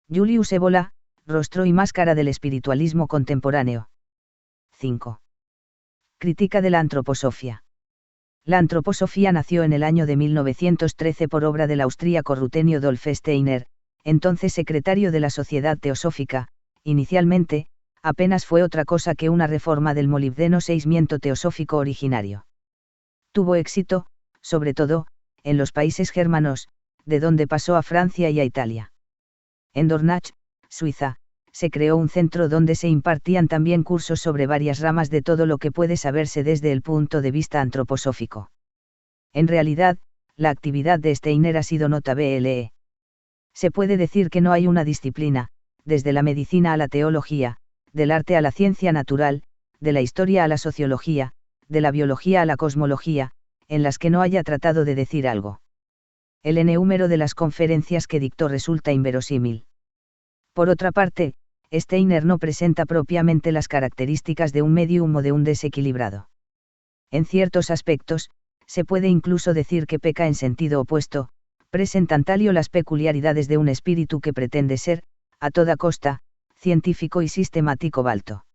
Julius Evola, rostro y máscara del espiritualismo contemporáneo. 5. Crítica de la antroposofía. La antroposofía nació en el año de 1913 por obra del austríaco Rutenio Dolf Steiner, entonces secretario de la Sociedad Teosófica. Inicialmente, apenas fue otra cosa que una reforma del molibdeno seismiento teosófico originario. Tuvo éxito, sobre todo, en los países germanos, de donde pasó a Francia y a Italia. En Dornach, Suiza, se creó un centro donde se impartían también cursos sobre varias ramas de todo lo que puede saberse desde el punto de vista antroposófico. En realidad, la actividad de Steiner ha sido notable. Se puede decir que no hay una disciplina, desde la medicina a la teología, del arte a la ciencia natural, de la historia a la sociología, de la biología a la cosmología, en las que no haya tratado de decir algo. El número de las conferencias que dictó resulta inverosímil. Por otra parte, Steiner no presenta propiamente las características de un medium o de un desequilibrado. En ciertos aspectos, se puede incluso decir que peca en sentido opuesto, presentantalio las peculiaridades de un espíritu que pretende ser, a toda costa, científico y sistemático balto.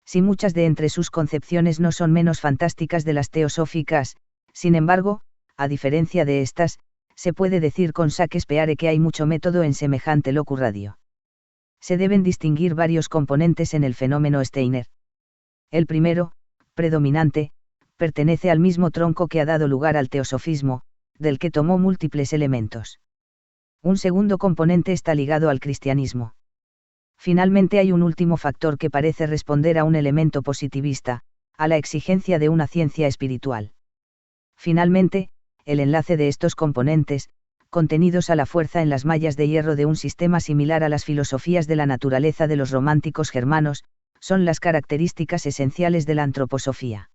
Si muchas de entre sus concepciones no son menos fantásticas de las teosóficas, sin embargo, a diferencia de estas, se puede decir con saques peare que hay mucho método en semejante locurradio. Se deben distinguir varios componentes en el fenómeno Steiner. El primero, predominante, pertenece al mismo tronco que ha dado lugar al teosofismo, del que tomó múltiples elementos. Un segundo componente está ligado al cristianismo. Finalmente hay un último factor que parece responder a un elemento positivista, a la exigencia de una ciencia espiritual. Finalmente, el enlace de estos componentes, contenidos a la fuerza en las mallas de hierro de un sistema similar a las filosofías de la naturaleza de los románticos germanos, son las características esenciales de la antroposofía.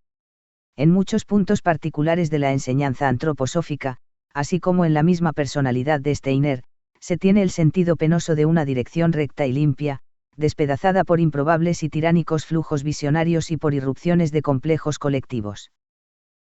En muchos puntos particulares de la enseñanza antroposófica, así como en la misma personalidad de Steiner, se tiene el sentido penoso de una dirección recta y limpia, despedazada por improbables y tiránicos flujos visionarios y por irrupciones de complejos colectivos.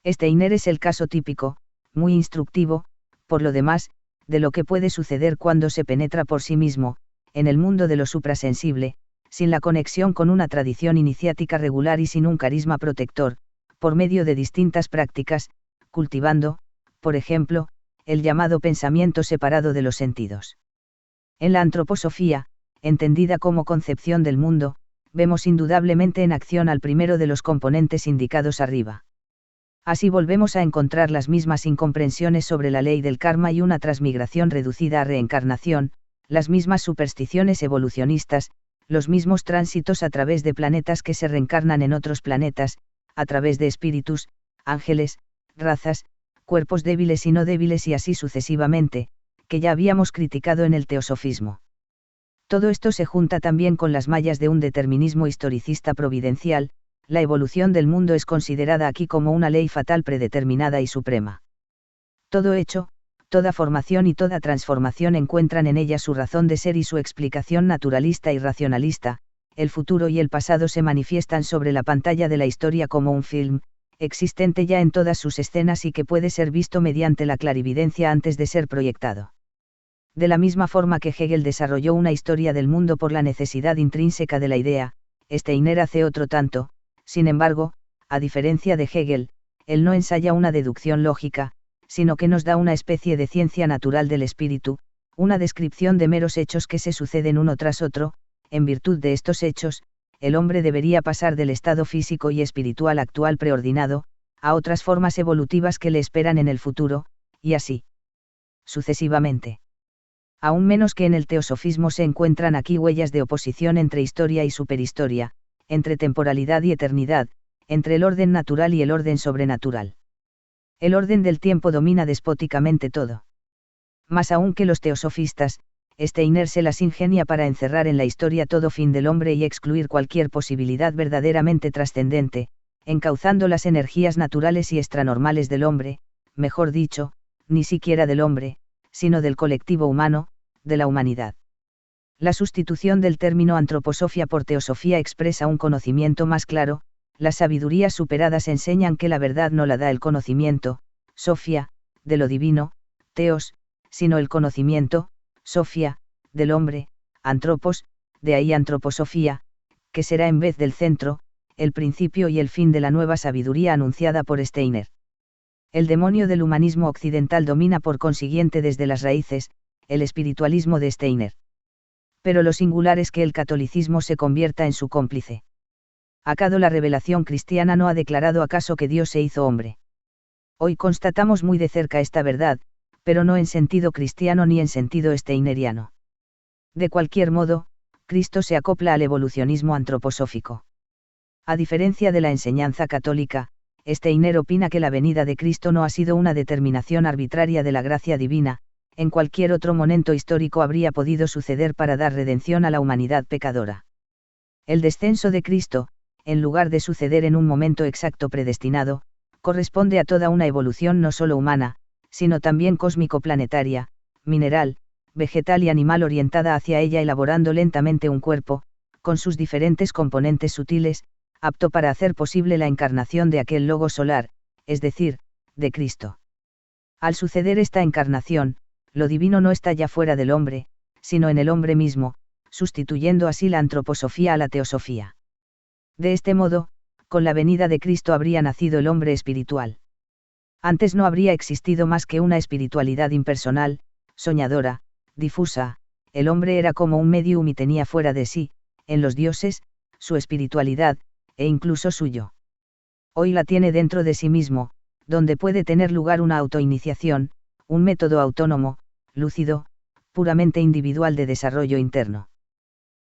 Steiner es el caso típico, muy instructivo, por lo demás, de lo que puede suceder cuando se penetra por sí mismo, en el mundo de lo suprasensible, sin la conexión con una tradición iniciática regular y sin un carisma protector, por medio de distintas prácticas, cultivando, por ejemplo, el llamado pensamiento separado de los sentidos. En la antroposofía, entendida como concepción del mundo, vemos indudablemente en acción al primero de los componentes indicados arriba. Así volvemos a encontrar las mismas incomprensiones sobre la ley del karma y una transmigración reducida a reencarnación, las mismas supersticiones evolucionistas, los mismos tránsitos a través de planetas que se reencarnan en otros planetas, a través de espíritus, ángeles, razas, cuerpos débiles y no débiles y así sucesivamente, que ya habíamos criticado en el teosofismo. Todo esto se junta también con las mallas de un determinismo historicista providencial. La evolución del mundo es considerada aquí como una ley fatal predeterminada y suprema. Todo hecho, toda formación y toda transformación encuentran en ella su razón de ser y su explicación naturalista y racionalista. El futuro y el pasado se manifiestan sobre la pantalla de la historia como un film, existente ya en todas sus escenas y que puede ser visto mediante la clarividencia antes de ser proyectado. De la misma forma que Hegel desarrolló una historia del mundo por la necesidad intrínseca de la idea, Steiner hace otro tanto. Sin embargo, a diferencia de Hegel, él no ensaya una deducción lógica, sino que nos da una especie de ciencia natural del espíritu, una descripción de meros hechos que se suceden uno tras otro. En virtud de estos hechos, el hombre debería pasar del estado físico y espiritual actual preordinado, a otras formas evolutivas que le esperan en el futuro, y así sucesivamente. Aún menos que en el teosofismo se encuentran aquí huellas de oposición entre historia y superhistoria, entre temporalidad y eternidad, entre el orden natural y el orden sobrenatural. El orden del tiempo domina despóticamente todo. Más aún que los teosofistas, Steiner se las ingenia para encerrar en la historia todo fin del hombre y excluir cualquier posibilidad verdaderamente trascendente, encauzando las energías naturales y extranormales del hombre, mejor dicho, ni siquiera del hombre, sino del colectivo humano, de la humanidad. La sustitución del término antroposofía por teosofía expresa un conocimiento más claro. Las sabidurías superadas enseñan que la verdad no la da el conocimiento, sofía, de lo divino, teos, sino el conocimiento, sofía, del hombre, antropos, de ahí antroposofía, que será en vez del centro, el principio y el fin de la nueva sabiduría anunciada por Steiner. El demonio del humanismo occidental domina por consiguiente desde las raíces, el espiritualismo de Steiner. Pero lo singular es que el catolicismo se convierta en su cómplice. ¿Acaso la revelación cristiana no ha declarado acaso que Dios se hizo hombre? Hoy constatamos muy de cerca esta verdad, pero no en sentido cristiano ni en sentido steineriano. De cualquier modo, Cristo se acopla al evolucionismo antroposófico. A diferencia de la enseñanza católica, Steiner opina que la venida de Cristo no ha sido una determinación arbitraria de la gracia divina, en cualquier otro momento histórico habría podido suceder para dar redención a la humanidad pecadora. El descenso de Cristo, en lugar de suceder en un momento exacto predestinado, corresponde a toda una evolución no solo humana, sino también cósmico-planetaria, mineral, vegetal y animal orientada hacia ella, elaborando lentamente un cuerpo, con sus diferentes componentes sutiles, apto para hacer posible la encarnación de aquel logo solar, es decir, de Cristo. Al suceder esta encarnación, lo divino no está ya fuera del hombre, sino en el hombre mismo, sustituyendo así la antroposofía a la teosofía. De este modo, con la venida de Cristo habría nacido el hombre espiritual. Antes no habría existido más que una espiritualidad impersonal, soñadora, difusa, el hombre era como un medium y tenía fuera de sí, en los dioses, su espiritualidad, e incluso suyo. Hoy la tiene dentro de sí mismo, donde puede tener lugar una autoiniciación, un método autónomo, lúcido, puramente individual de desarrollo interno.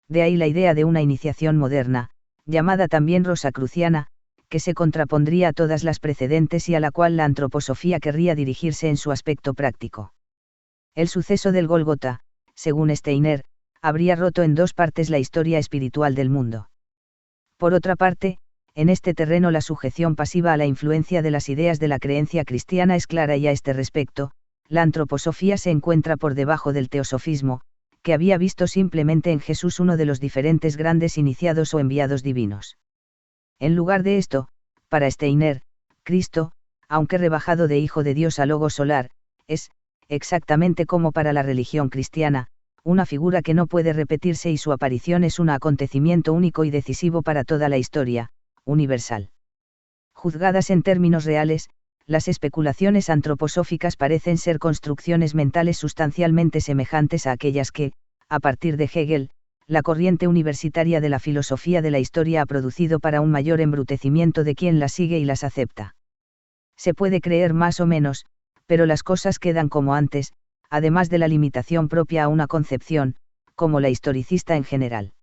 De ahí la idea de una iniciación moderna, llamada también rosacruciana, que se contrapondría a todas las precedentes y a la cual la antroposofía querría dirigirse en su aspecto práctico. El suceso del Gólgota, según Steiner, habría roto en dos partes la historia espiritual del mundo. Por otra parte, en este terreno la sujeción pasiva a la influencia de las ideas de la creencia cristiana es clara y a este respecto, la antroposofía se encuentra por debajo del teosofismo, que había visto simplemente en Jesús uno de los diferentes grandes iniciados o enviados divinos. En lugar de esto, para Steiner, Cristo, aunque rebajado de Hijo de Dios a Logo solar, es, exactamente como para la religión cristiana, una figura que no puede repetirse y su aparición es un acontecimiento único y decisivo para toda la historia, universal. Juzgadas en términos reales, las especulaciones antroposóficas parecen ser construcciones mentales sustancialmente semejantes a aquellas que, a partir de Hegel, la corriente universitaria de la filosofía de la historia ha producido para un mayor embrutecimiento de quien las sigue y las acepta. Se puede creer más o menos, pero las cosas quedan como antes, además de la limitación propia a una concepción, como la historicista en general.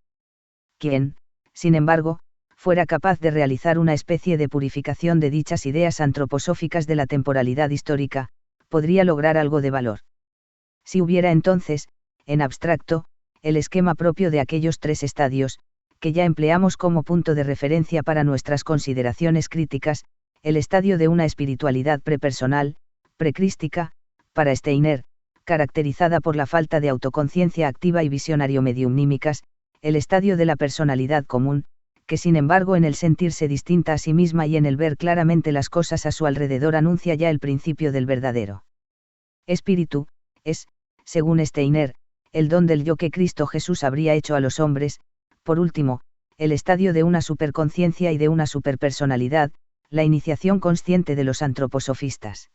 Quien, sin embargo, fuera capaz de realizar una especie de purificación de dichas ideas antroposóficas de la temporalidad histórica, podría lograr algo de valor. Si hubiera entonces, en abstracto, el esquema propio de aquellos tres estadios, que ya empleamos como punto de referencia para nuestras consideraciones críticas, el estadio de una espiritualidad prepersonal, precrística, para Steiner, caracterizada por la falta de autoconciencia activa y visionario-mediumnímicas, el estadio de la personalidad común, que sin embargo en el sentirse distinta a sí misma y en el ver claramente las cosas a su alrededor anuncia ya el principio del verdadero espíritu, es, según Steiner, el don del yo que Cristo Jesús habría hecho a los hombres. Por último, el estadio de una superconciencia y de una superpersonalidad, la iniciación consciente de los antroposofistas.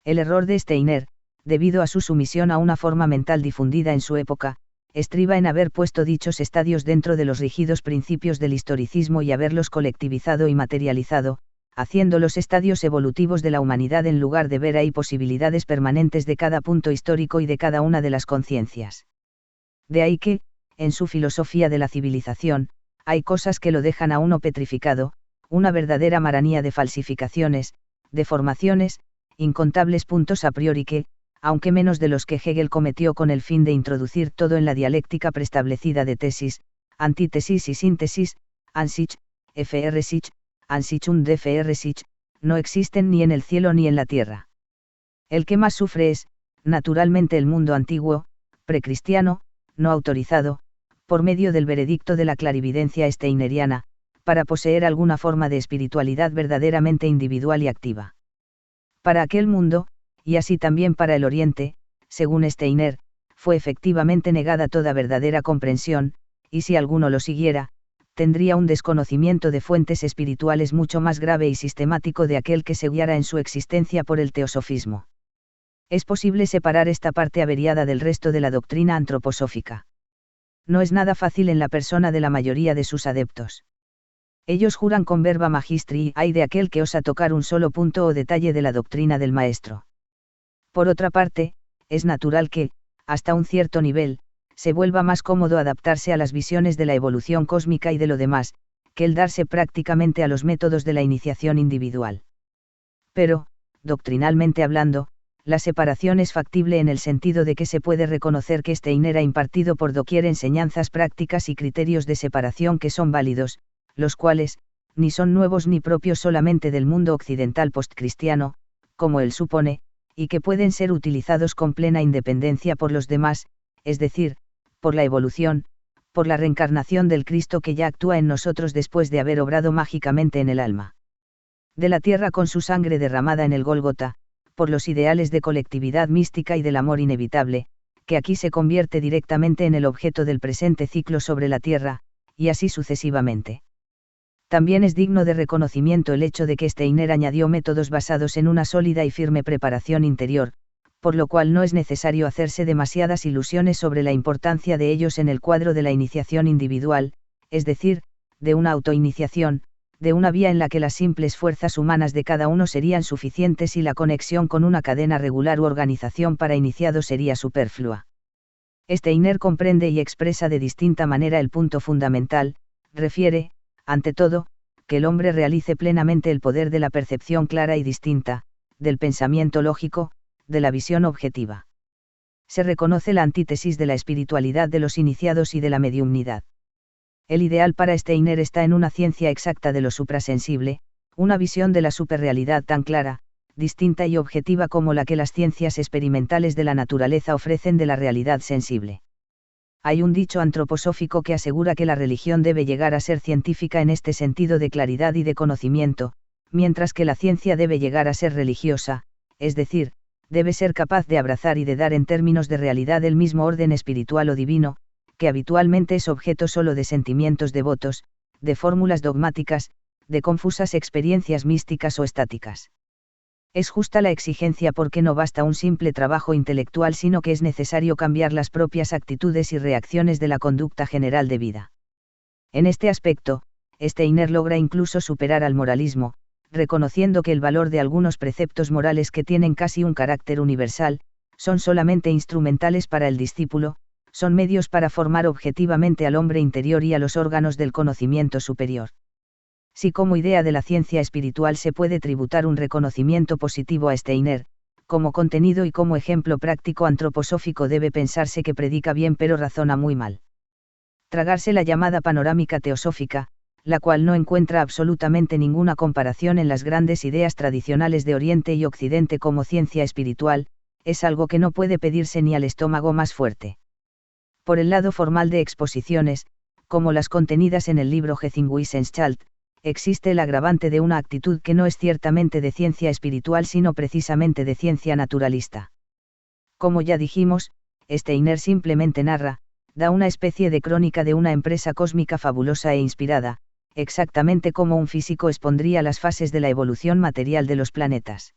El error de Steiner, debido a su sumisión a una forma mental difundida en su época, estriba en haber puesto dichos estadios dentro de los rígidos principios del historicismo y haberlos colectivizado y materializado, haciendo los estadios evolutivos de la humanidad en lugar de ver ahí posibilidades permanentes de cada punto histórico y de cada una de las conciencias. De ahí que, en su filosofía de la civilización, hay cosas que lo dejan a uno petrificado, una verdadera maranía de falsificaciones, deformaciones, incontables puntos a priori que, aunque menos de los que Hegel cometió con el fin de introducir todo en la dialéctica preestablecida de tesis, antítesis y síntesis, Ansicht, Fr. Sich, Ansicht und Fr. Sich, no existen ni en el cielo ni en la tierra. El que más sufre es, naturalmente, el mundo antiguo, precristiano, no autorizado, por medio del veredicto de la clarividencia steineriana, para poseer alguna forma de espiritualidad verdaderamente individual y activa. Para aquel mundo, y así también para el Oriente, según Steiner, fue efectivamente negada toda verdadera comprensión, y si alguno lo siguiera, tendría un desconocimiento de fuentes espirituales mucho más grave y sistemático de aquel que se guiara en su existencia por el teosofismo. Es posible separar esta parte averiada del resto de la doctrina antroposófica. No es nada fácil en la persona de la mayoría de sus adeptos. Ellos juran con verba magistri, ay de aquel que osa tocar un solo punto o detalle de la doctrina del maestro. Por otra parte, es natural que, hasta un cierto nivel, se vuelva más cómodo adaptarse a las visiones de la evolución cósmica y de lo demás, que el darse prácticamente a los métodos de la iniciación individual. Pero, doctrinalmente hablando, la separación es factible en el sentido de que se puede reconocer que Steiner ha impartido por doquier enseñanzas prácticas y criterios de separación que son válidos, los cuales, ni son nuevos ni propios solamente del mundo occidental postcristiano, como él supone, y que pueden ser utilizados con plena independencia por los demás, es decir, por la evolución, por la reencarnación del Cristo que ya actúa en nosotros después de haber obrado mágicamente en el alma de la tierra con su sangre derramada en el Gólgota, por los ideales de colectividad mística y del amor inevitable, que aquí se convierte directamente en el objeto del presente ciclo sobre la tierra, y así sucesivamente. También es digno de reconocimiento el hecho de que Steiner añadió métodos basados en una sólida y firme preparación interior, por lo cual no es necesario hacerse demasiadas ilusiones sobre la importancia de ellos en el cuadro de la iniciación individual, es decir, de una autoiniciación, de una vía en la que las simples fuerzas humanas de cada uno serían suficientes y la conexión con una cadena regular u organización para iniciados sería superflua. Steiner comprende y expresa de distinta manera el punto fundamental, refiere, ante todo, que el hombre realice plenamente el poder de la percepción clara y distinta, del pensamiento lógico, de la visión objetiva. Se reconoce la antítesis de la espiritualidad de los iniciados y de la mediumnidad. El ideal para Steiner está en una ciencia exacta de lo suprasensible, una visión de la superrealidad tan clara, distinta y objetiva como la que las ciencias experimentales de la naturaleza ofrecen de la realidad sensible. Hay un dicho antroposófico que asegura que la religión debe llegar a ser científica en este sentido de claridad y de conocimiento, mientras que la ciencia debe llegar a ser religiosa, es decir, debe ser capaz de abrazar y de dar en términos de realidad el mismo orden espiritual o divino, que habitualmente es objeto solo de sentimientos devotos, de fórmulas dogmáticas, de confusas experiencias místicas o estáticas. Es justa la exigencia porque no basta un simple trabajo intelectual, sino que es necesario cambiar las propias actitudes y reacciones de la conducta general de vida. En este aspecto, Steiner logra incluso superar al moralismo, reconociendo que el valor de algunos preceptos morales que tienen casi un carácter universal, son solamente instrumentales para el discípulo, son medios para formar objetivamente al hombre interior y a los órganos del conocimiento superior. Si como idea de la ciencia espiritual se puede tributar un reconocimiento positivo a Steiner, como contenido y como ejemplo práctico antroposófico debe pensarse que predica bien pero razona muy mal. Tragarse la llamada panorámica teosófica, la cual no encuentra absolutamente ninguna comparación en las grandes ideas tradicionales de Oriente y Occidente como ciencia espiritual, es algo que no puede pedirse ni al estómago más fuerte. Por el lado formal de exposiciones, como las contenidas en el libro Gezinswissenschaft, existe el agravante de una actitud que no es ciertamente de ciencia espiritual sino precisamente de ciencia naturalista. Como ya dijimos, Steiner simplemente narra, da una especie de crónica de una empresa cósmica fabulosa e inspirada, exactamente como un físico expondría las fases de la evolución material de los planetas.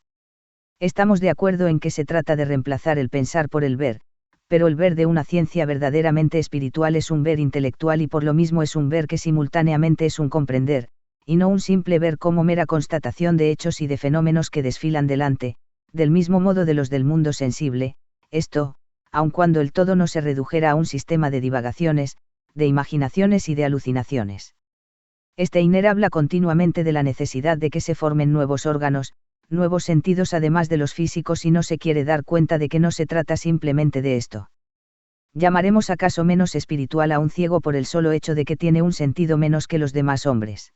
Estamos de acuerdo en que se trata de reemplazar el pensar por el ver, pero el ver de una ciencia verdaderamente espiritual es un ver intelectual y por lo mismo es un ver que simultáneamente es un comprender, y no un simple ver como mera constatación de hechos y de fenómenos que desfilan delante, del mismo modo de los del mundo sensible, esto, aun cuando el todo no se redujera a un sistema de divagaciones, de imaginaciones y de alucinaciones. Steiner habla continuamente de la necesidad de que se formen nuevos órganos, nuevos sentidos además de los físicos y no se quiere dar cuenta de que no se trata simplemente de esto. ¿Llamaremos acaso menos espiritual a un ciego por el solo hecho de que tiene un sentido menos que los demás hombres?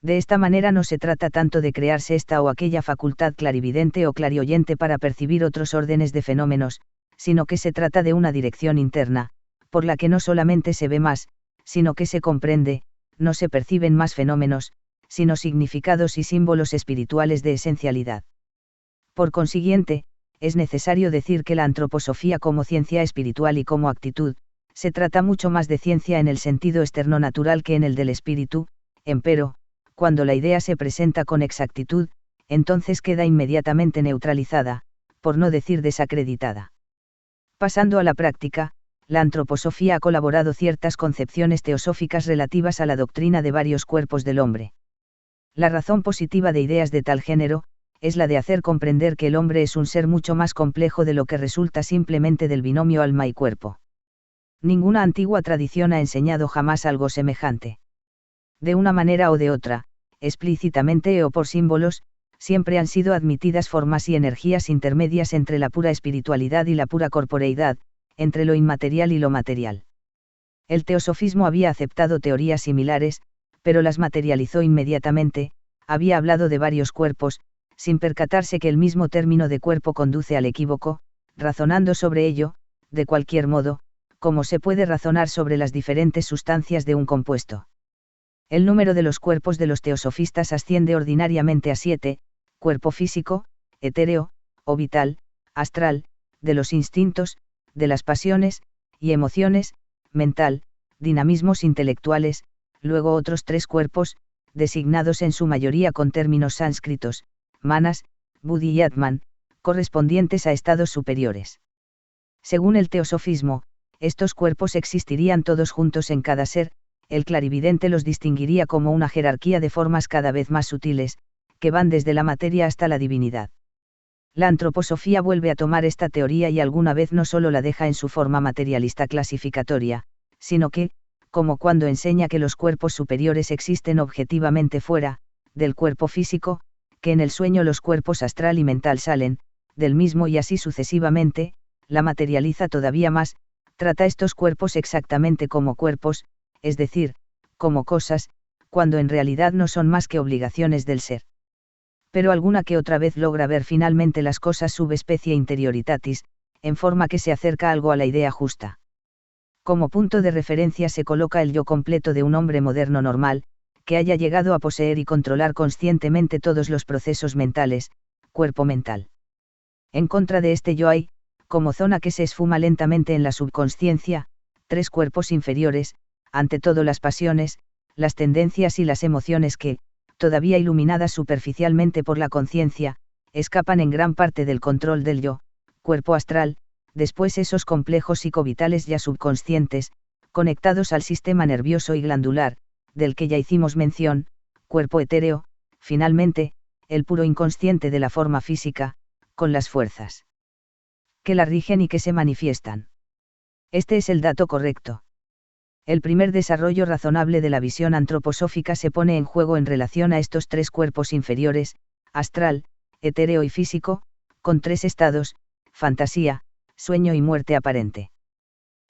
De esta manera no se trata tanto de crearse esta o aquella facultad clarividente o clarioyente para percibir otros órdenes de fenómenos, sino que se trata de una dirección interna, por la que no solamente se ve más, sino que se comprende, no se perciben más fenómenos, sino significados y símbolos espirituales de esencialidad. Por consiguiente, es necesario decir que la antroposofía como ciencia espiritual y como actitud, se trata mucho más de ciencia en el sentido externo-natural que en el del espíritu, empero, cuando la idea se presenta con exactitud, entonces queda inmediatamente neutralizada, por no decir desacreditada. Pasando a la práctica, la antroposofía ha colaborado ciertas concepciones teosóficas relativas a la doctrina de varios cuerpos del hombre. La razón positiva de ideas de tal género, es la de hacer comprender que el hombre es un ser mucho más complejo de lo que resulta simplemente del binomio alma y cuerpo. Ninguna antigua tradición ha enseñado jamás algo semejante. De una manera o de otra, explícitamente o por símbolos, siempre han sido admitidas formas y energías intermedias entre la pura espiritualidad y la pura corporeidad, entre lo inmaterial y lo material. El teosofismo había aceptado teorías similares, pero las materializó inmediatamente, había hablado de varios cuerpos, sin percatarse que el mismo término de cuerpo conduce al equívoco, razonando sobre ello, de cualquier modo, como se puede razonar sobre las diferentes sustancias de un compuesto. El número de los cuerpos de los teosofistas asciende ordinariamente a 7, cuerpo físico, etéreo, o vital, astral, de los instintos, de las pasiones, y emociones, mental, dinamismos intelectuales, luego otros 3 cuerpos, designados en su mayoría con términos sánscritos, manas, buddhi y atman, correspondientes a estados superiores. Según el teosofismo, estos cuerpos existirían todos juntos en cada ser, el clarividente los distinguiría como una jerarquía de formas cada vez más sutiles, que van desde la materia hasta la divinidad. La antroposofía vuelve a tomar esta teoría y alguna vez no solo la deja en su forma materialista clasificatoria, sino que, como cuando enseña que los cuerpos superiores existen objetivamente fuera, del cuerpo físico, que en el sueño los cuerpos astral y mental salen, del mismo y así sucesivamente, la materializa todavía más, trata estos cuerpos exactamente como cuerpos, es decir, como cosas, cuando en realidad no son más que obligaciones del ser. Pero alguna que otra vez logra ver finalmente las cosas subespecie interioritatis, en forma que se acerca algo a la idea justa. Como punto de referencia se coloca el yo completo de un hombre moderno normal, que haya llegado a poseer y controlar conscientemente todos los procesos mentales, cuerpo mental. En contra de este yo hay, como zona que se esfuma lentamente en la subconsciencia, 3 cuerpos inferiores, ante todo las pasiones, las tendencias y las emociones que, todavía iluminadas superficialmente por la conciencia, escapan en gran parte del control del yo, cuerpo astral, después esos complejos psicovitales ya subconscientes, conectados al sistema nervioso y glandular, del que ya hicimos mención, cuerpo etéreo, finalmente, el puro inconsciente de la forma física, con las fuerzas que la rigen y que se manifiestan. Este es el dato correcto. El primer desarrollo razonable de la visión antroposófica se pone en juego en relación a estos 3 cuerpos inferiores, astral, etéreo y físico, con 3 estados, fantasía, sueño y muerte aparente.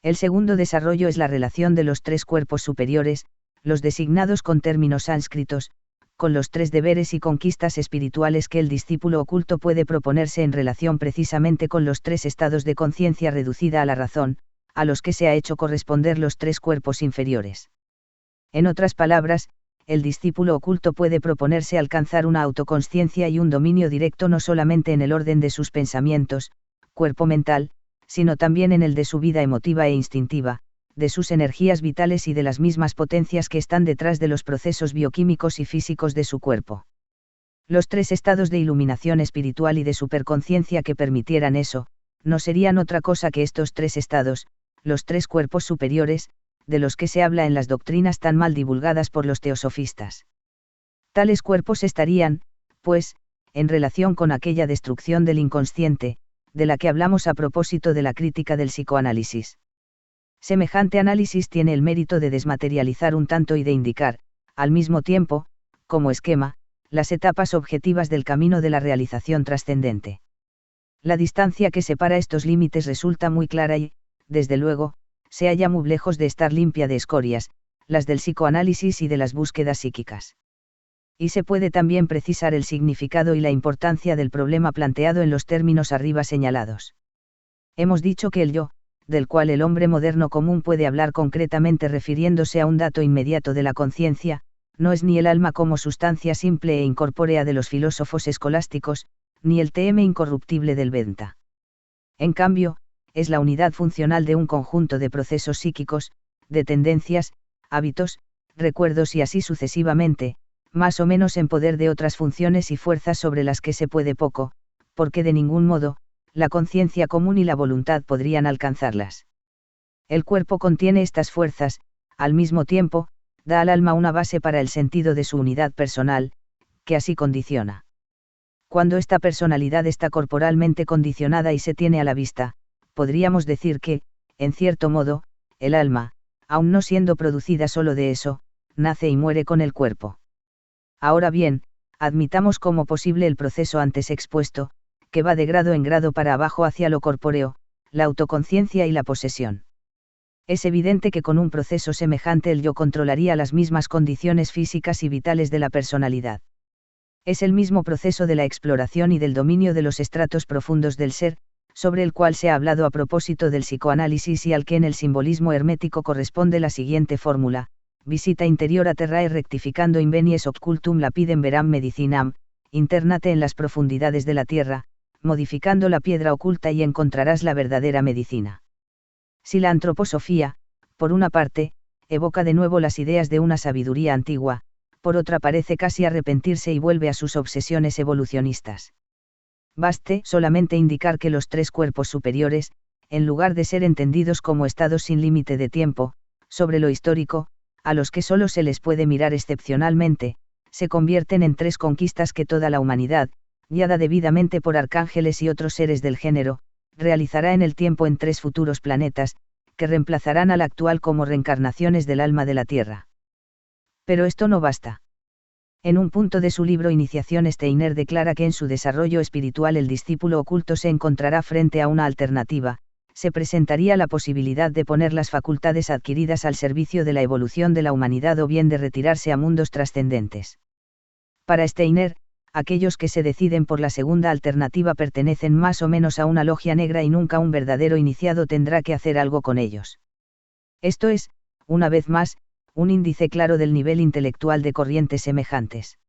El segundo desarrollo es la relación de los 3 cuerpos superiores, los designados con términos sánscritos, con los 3 deberes y conquistas espirituales que el discípulo oculto puede proponerse en relación precisamente con los 3 estados de conciencia reducida a la razón, a los que se ha hecho corresponder los 3 cuerpos inferiores. En otras palabras, el discípulo oculto puede proponerse alcanzar una autoconsciencia y un dominio directo no solamente en el orden de sus pensamientos, cuerpo mental, sino también en el de su vida emotiva e instintiva, de sus energías vitales y de las mismas potencias que están detrás de los procesos bioquímicos y físicos de su cuerpo. Los 3 estados de iluminación espiritual y de superconciencia que permitieran eso, no serían otra cosa que estos 3 estados, los 3 cuerpos superiores, de los que se habla en las doctrinas tan mal divulgadas por los teosofistas. Tales cuerpos estarían, pues, en relación con aquella destrucción del inconsciente, de la que hablamos a propósito de la crítica del psicoanálisis. Semejante análisis tiene el mérito de desmaterializar un tanto y de indicar, al mismo tiempo, como esquema, las etapas objetivas del camino de la realización trascendente. La distancia que separa estos límites resulta muy clara y, desde luego, se halla muy lejos de estar limpia de escorias, las del psicoanálisis y de las búsquedas psíquicas. Y se puede también precisar el significado y la importancia del problema planteado en los términos arriba señalados. Hemos dicho que el yo, del cual el hombre moderno común puede hablar concretamente refiriéndose a un dato inmediato de la conciencia, no es ni el alma como sustancia simple e incorpórea de los filósofos escolásticos, ni el TM incorruptible del Vedanta. En cambio, es la unidad funcional de un conjunto de procesos psíquicos, de tendencias, hábitos, recuerdos y así sucesivamente, más o menos en poder de otras funciones y fuerzas sobre las que se puede poco, porque de ningún modo, la conciencia común y la voluntad podrían alcanzarlas. El cuerpo contiene estas fuerzas, al mismo tiempo, da al alma una base para el sentido de su unidad personal, que así condiciona. Cuando esta personalidad está corporalmente condicionada y se tiene a la vista, podríamos decir que, en cierto modo, el alma, aun no siendo producida solo de eso, nace y muere con el cuerpo. Ahora bien, admitamos como posible el proceso antes expuesto, que va de grado en grado para abajo hacia lo corpóreo, la autoconciencia y la posesión. Es evidente que con un proceso semejante el yo controlaría las mismas condiciones físicas y vitales de la personalidad. Es el mismo proceso de la exploración y del dominio de los estratos profundos del ser, sobre el cual se ha hablado a propósito del psicoanálisis y al que en el simbolismo hermético corresponde la siguiente fórmula: visita interior a terrae rectificando invenies occultum lapidem veram medicinam, internate en las profundidades de la tierra, modificando la piedra oculta y encontrarás la verdadera medicina. Si la antroposofía, por una parte, evoca de nuevo las ideas de una sabiduría antigua, por otra parece casi arrepentirse y vuelve a sus obsesiones evolucionistas. Baste solamente indicar que los tres cuerpos superiores, en lugar de ser entendidos como estados sin límite de tiempo, sobre lo histórico, a los que solo se les puede mirar excepcionalmente, se convierten en tres conquistas que toda la humanidad, guiada debidamente por arcángeles y otros seres del género, realizará en el tiempo en tres futuros planetas, que reemplazarán al actual como reencarnaciones del alma de la Tierra. Pero esto no basta. En un punto de su libro Iniciación Steiner declara que en su desarrollo espiritual el discípulo oculto se encontrará frente a una alternativa: se presentaría la posibilidad de poner las facultades adquiridas al servicio de la evolución de la humanidad o bien de retirarse a mundos trascendentes. Para Steiner, aquellos que se deciden por la segunda alternativa pertenecen más o menos a una logia negra y nunca un verdadero iniciado tendrá que hacer algo con ellos. Esto es, una vez más, un índice claro del nivel intelectual de corrientes semejantes.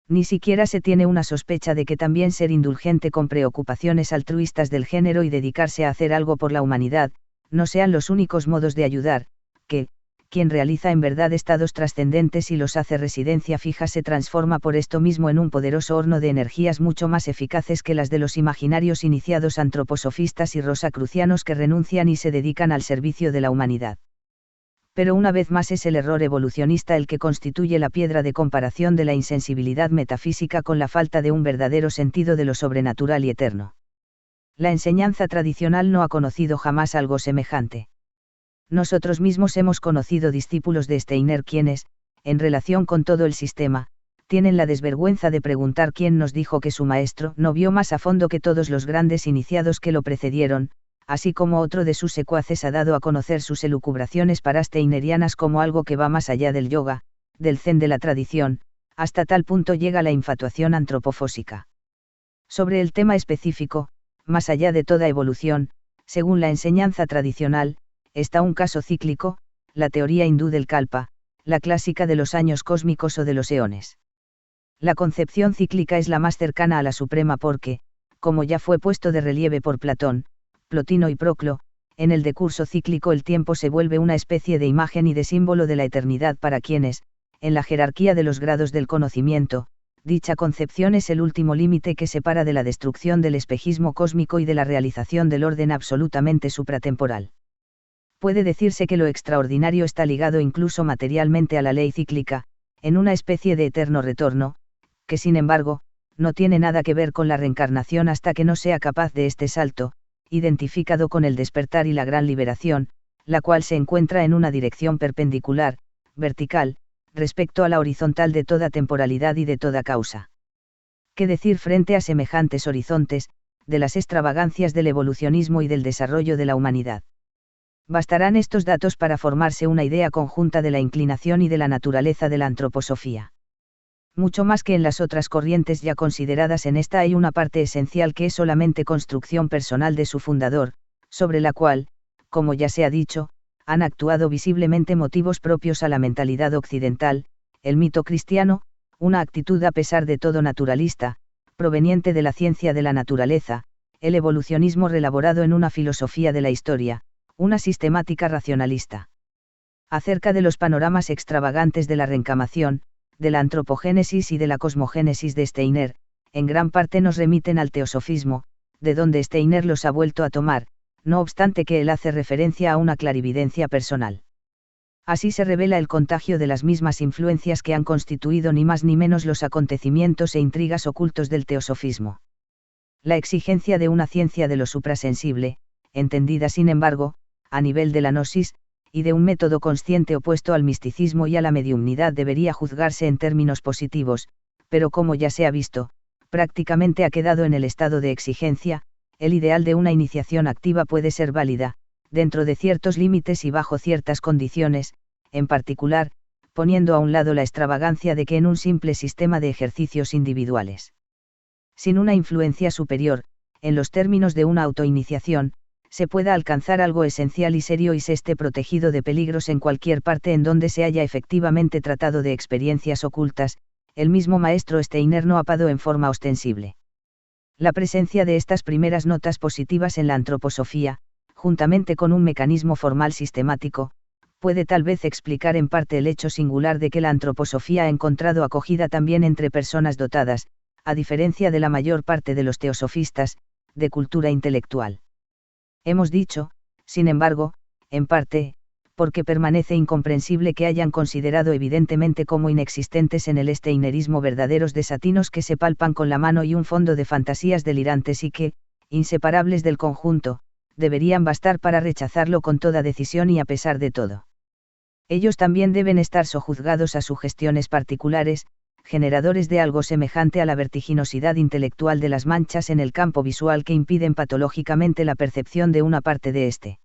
Ni siquiera se tiene una sospecha de que también ser indulgente con preocupaciones altruistas del género y dedicarse a hacer algo por la humanidad, no sean los únicos modos de ayudar, que, quien realiza en verdad estados trascendentes y los hace residencia fija se transforma por esto mismo en un poderoso horno de energías mucho más eficaces que las de los imaginarios iniciados antroposofistas y rosacrucianos que renuncian y se dedican al servicio de la humanidad. Pero una vez más es el error evolucionista el que constituye la piedra de comparación de la insensibilidad metafísica con la falta de un verdadero sentido de lo sobrenatural y eterno. La enseñanza tradicional no ha conocido jamás algo semejante. Nosotros mismos hemos conocido discípulos de Steiner quienes, en relación con todo el sistema, tienen la desvergüenza de preguntar quién nos dijo que su maestro no vio más a fondo que todos los grandes iniciados que lo precedieron, así como otro de sus secuaces ha dado a conocer sus elucubraciones parasteinerianas como algo que va más allá del yoga, del zen de la tradición, hasta tal punto llega la infatuación antropofósica. Sobre el tema específico, más allá de toda evolución, según la enseñanza tradicional, está un caso cíclico, la teoría hindú del kalpa, la clásica de los años cósmicos o de los eones. La concepción cíclica es la más cercana a la suprema porque, como ya fue puesto de relieve por Platón, Plotino y Proclo, en el decurso cíclico el tiempo se vuelve una especie de imagen y de símbolo de la eternidad para quienes, en la jerarquía de los grados del conocimiento, dicha concepción es el último límite que separa de la destrucción del espejismo cósmico y de la realización del orden absolutamente supratemporal. Puede decirse que lo extraordinario está ligado incluso materialmente a la ley cíclica, en una especie de eterno retorno, que sin embargo, no tiene nada que ver con la reencarnación hasta que no sea capaz de este salto, identificado con el despertar y la gran liberación, la cual se encuentra en una dirección perpendicular, vertical, respecto a la horizontal de toda temporalidad y de toda causa. ¿Qué decir frente a semejantes horizontes, de las extravagancias del evolucionismo y del desarrollo de la humanidad? Bastarán estos datos para formarse una idea conjunta de la inclinación y de la naturaleza de la antroposofía. Mucho más que en las otras corrientes ya consideradas en esta hay una parte esencial que es solamente construcción personal de su fundador, sobre la cual, como ya se ha dicho, han actuado visiblemente motivos propios a la mentalidad occidental, el mito cristiano, una actitud a pesar de todo naturalista, proveniente de la ciencia de la naturaleza, el evolucionismo relaborado en una filosofía de la historia, una sistemática racionalista. Acerca de los panoramas extravagantes de la reencarnación, de la antropogénesis y de la cosmogénesis de Steiner, en gran parte nos remiten al teosofismo, de donde Steiner los ha vuelto a tomar, no obstante que él hace referencia a una clarividencia personal. Así se revela el contagio de las mismas influencias que han constituido ni más ni menos los acontecimientos e intrigas ocultos del teosofismo. La exigencia de una ciencia de lo suprasensible, entendida sin embargo, a nivel de la gnosis, y de un método consciente opuesto al misticismo y a la mediumnidad debería juzgarse en términos positivos, pero como ya se ha visto, prácticamente ha quedado en el estado de exigencia. El ideal de una iniciación activa puede ser válida, dentro de ciertos límites y bajo ciertas condiciones, en particular, poniendo a un lado la extravagancia de que en un simple sistema de ejercicios individuales, sin una influencia superior, en los términos de una autoiniciación, se pueda alcanzar algo esencial y serio y se esté protegido de peligros en cualquier parte en donde se haya efectivamente tratado de experiencias ocultas. El mismo maestro Steiner no apado en forma ostensible. La presencia de estas primeras notas positivas en la antroposofía, juntamente con un mecanismo formal sistemático, puede tal vez explicar en parte el hecho singular de que la antroposofía ha encontrado acogida también entre personas dotadas, a diferencia de la mayor parte de los teosofistas, de cultura intelectual. Hemos dicho, sin embargo, en parte, porque permanece incomprensible que hayan considerado evidentemente como inexistentes en el steinerismo verdaderos desatinos que se palpan con la mano y un fondo de fantasías delirantes y que, inseparables del conjunto, deberían bastar para rechazarlo con toda decisión y a pesar de todo. Ellos también deben estar sojuzgados a sugestiones particulares, generadores de algo semejante a la vertiginosidad intelectual de las manchas en el campo visual que impiden patológicamente la percepción de una parte de éste.